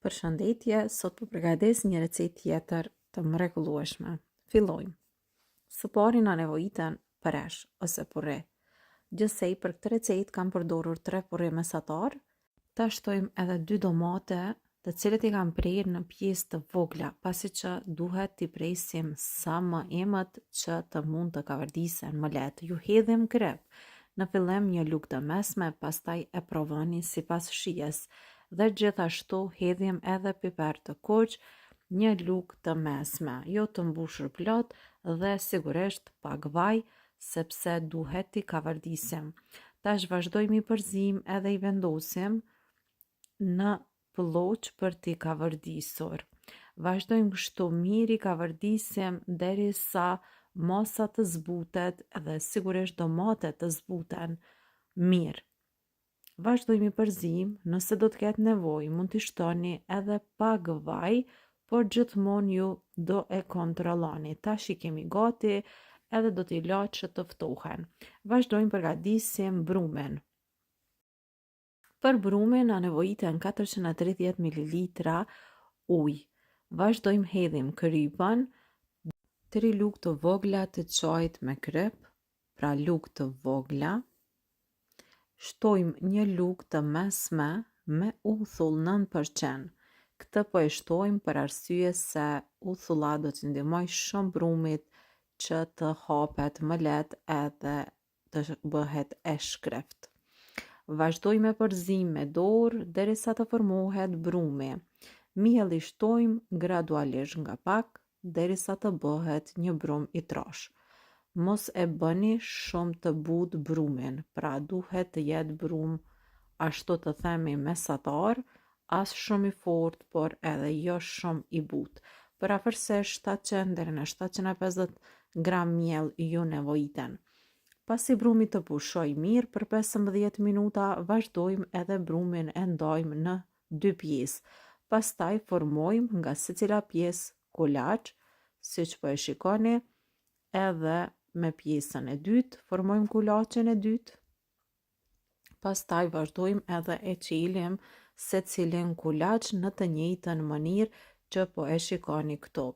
Përshëndetje, sot po përgatites një recetë tjetër të mrekullueshme. Fillojmë. Së pari na nevojiten peresh ose purre. Gjithsej për këtë recetë kam përdorur 3 purre mesatar. Ta shtojmë edhe 2 domate, të cilët i kam prerë në pjesë të vogla, pasi që duhet t'i presim sa më emët që të mund të kavardisen më lehtë. Ju hedhim krep. Në fillim një lugë të mesme, pastaj e provoni sipas shijes. Dhe gjithashtu hedhim edhe piper të kuq, një lugë të mesme, jo të mbushur plot dhe sigurisht pak vaj, sepse duhet t'i kavardisim. Tash vazhdojmë i përzim edhe i vendosim në ploq për t'i kavardisur. Vazhdojmë kështu mirë i kavardisim derisa mosa të zbutet dhe sigurisht domatet të zbuten mirë. Vazhdojmë i përzim, nëse do të ketë nevojë, mund t'i shtoni edhe pak vaj, por gjithmonë ju do e kontrolloni. Tash i kemi gati edhe do t'i lë që të ftohen. Vazhdojmë përgatisim brumin. Për brumin na nevojiten 430 ml ujë. Vazhdojmë hedhim krypën, 3 lugë të vogla të çajit me kryp, pra lugë të vogla. Shtojmë një lugë të mesme me uthull 9%. Këtë po e shtojmë për arsye se uthulla do t'i ndihmojë shumë brumit që të hapet më lehtë edhe të bëhet e shkreft. Vazhdojmë me përzim me dorë derisa të formohet brumi. Mielli shtojmë gradualisht nga pak derisa të bëhet një brum i trosh. Mos e bëni shumë të butë brumin, pra duhet të jetë brum ashtu të themi mesatar, as shumë i fortë, por edhe jo shumë i butë. Për afërsisht 700 deri në 750 gram miell ju nevojiten. Pasi brumi të pushoj mirë për 15 minuta, vazhdojmë edhe brumin e ndajmë në 2 pjesë. Pastaj formojmë nga secila pjesë kulaç, siç po e shikoni, edhe me pjesën e dytë, formojmë kulaçin e dytë. Pastaj vazhdojmë edhe e qilim secilin kulaç në të njëjtën mënyrë që po e shikoni këtu.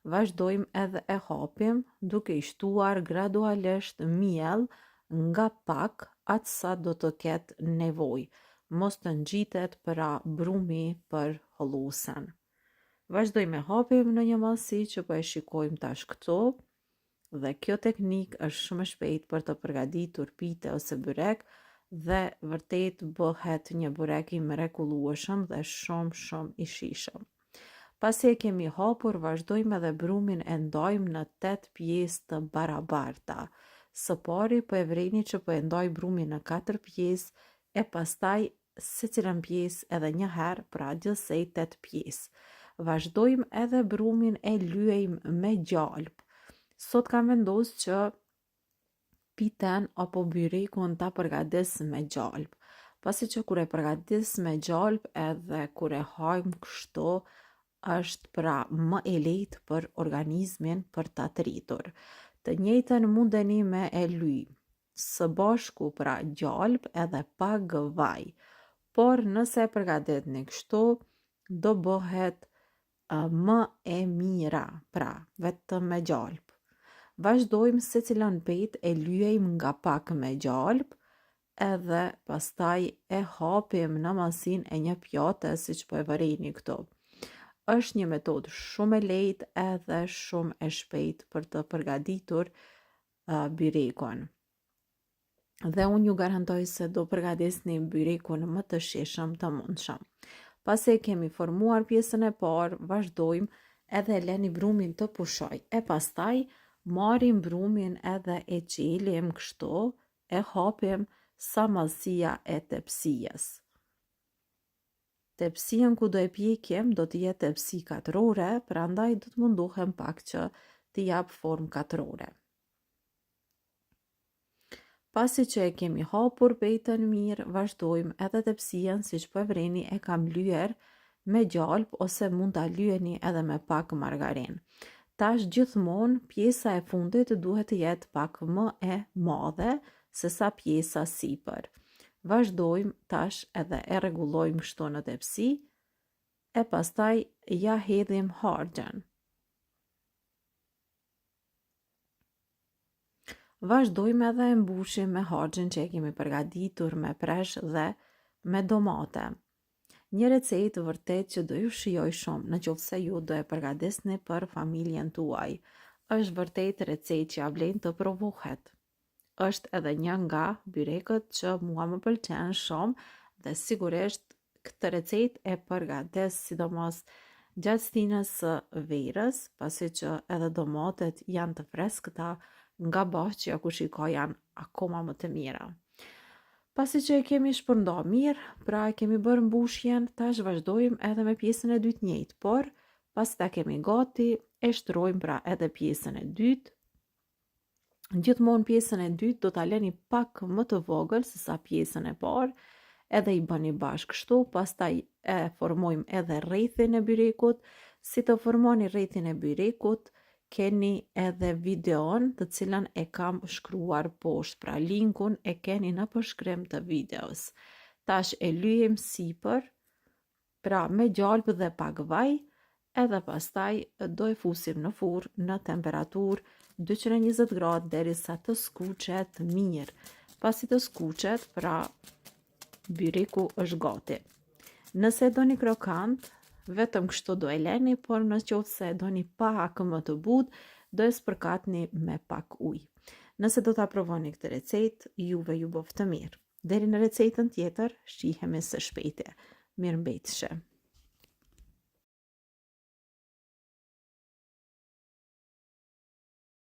Vazhdojmë edhe e hapim duke i shtuar gradualisht miell nga pak atë sa do të ketë nevojë. Mos të ngjitet pra brumi për holluesen. Vazhdojmë e hapim në një mallësi që po e shikojmë tash këtu. Dhe kjo teknik është shumë e shpejtë për të përgatitur pite ose byrek dhe vërtet bëhet një byrek i mrekullueshëm dhe shumë i shijshëm. Pasi e kemi hapur, vazhdojmë edhe brumin e ndajmë në 8 pjesë të barabarta. Së pari po e vreni që po e ndaj brumin në 4 pjesë e pastaj secilën pjesë edhe një herë, pra gjithsej 8 pjesë. Vazhdojmë edhe brumin e lyejmë me gjalp. Sot kam vendosur që piten apo byrekun ta përgatis me gjalp. Pasi që kur e përgatis me gjalp edhe kur e hajmë kështu, është pra më e lehtë për organizmin për ta tritur. Të njëjtën mundeni me e lyj së bashku pra gjalp edhe pak vaj. Por nëse e përgatitni kështu, do bëhet më e mira, pra vetëm me gjalp. Vazhdojmë secilën petë e lyejmë nga pak me gjalp edhe pastaj e hapim në mallësinë e një pjate siç po e vëreni këtu. Është një metodë shumë e lehtë edhe shumë e shpejtë për të përgatitur byrekun. Dhe unë ju garantoj se do përgatisni byrekun më të shijshëm të mundshëm. Pasi e kemi formuar pjesën e parë, vazhdojmë edhe lëni brumin të pushoj. E pastaj marrim brumin edhe e qilim kështu, e hapim sa mallësia e tepsijës. Tepsijën ku do e pjekim do të jetë tepsi katrore, prandaj do të munduhem pak që t'i jap formë katrore. Pasi që e kemi hapur petën mirë, vazhdojmë edhe tepsijën siç po e vreni e kam lyer me gjalp ose mund ta lyeni edhe me pak margarinë. Tash gjithmonë pjesa e fundit duhet të jetë pak më e madhe se sa pjesa sipër. Vazhdojmë tash edhe e rregullojmë kështu në tepsi, e pastaj ja hedhim harxhin. Vazhdojmë edhe e mbushim me harxhin që e kemi përgatitur me presh dhe me domate. Një recetë vërtet që do ju shijoj shumë në qoftë se ju do e përgatisni për familjen tuaj. Është vërtet recetë që ja vlen të provohet. Është edhe një nga byrekët që mua më pëlqen shumë dhe sigurisht këtë recetë e përgatis sidomos gjatë stinës së verës, pasi që edhe domatet janë të freskëta, nga bashkë që ja ku shiko janë akoma më të mira. Pasi që e kemi shpërnda mirë, pra e kemi bërë mbushjen, tash vazhdojmë edhe me pjesën e dytë njëjtë, por pas ta kemi gati, e shtrojmë pra edhe pjesën e dytë. Gjithmonë pjesën e dytë do ta lëni pak më të vogël se sa pjesën e parë, edhe i bëni bashkë kështu, pastaj e formojmë edhe rrethin e byrekut. Si të formoni rrethin e byrekut, keni edhe videon të cilën e kam shkruar poshtë, pra linkun e keni në përshkrim të videos. Tash e lyejm sipër, pra me gjalpë dhe pak vaj, edhe pastaj do e fusim në furrë në temperaturë 220 gradë derisa të skuqet mirë. Pasi të skuqet, pra byreku është gati. Nëse doni krokant, vetëm kështu do e leni, por në qoftë se doni pak më të butë, do e spërkatni me pak ujë. Nëse do ta provoni këtë recetë, juve ju bof të mirë. Deri në recetën tjetër, shihemi së shpejti. Mirëmbëjtje.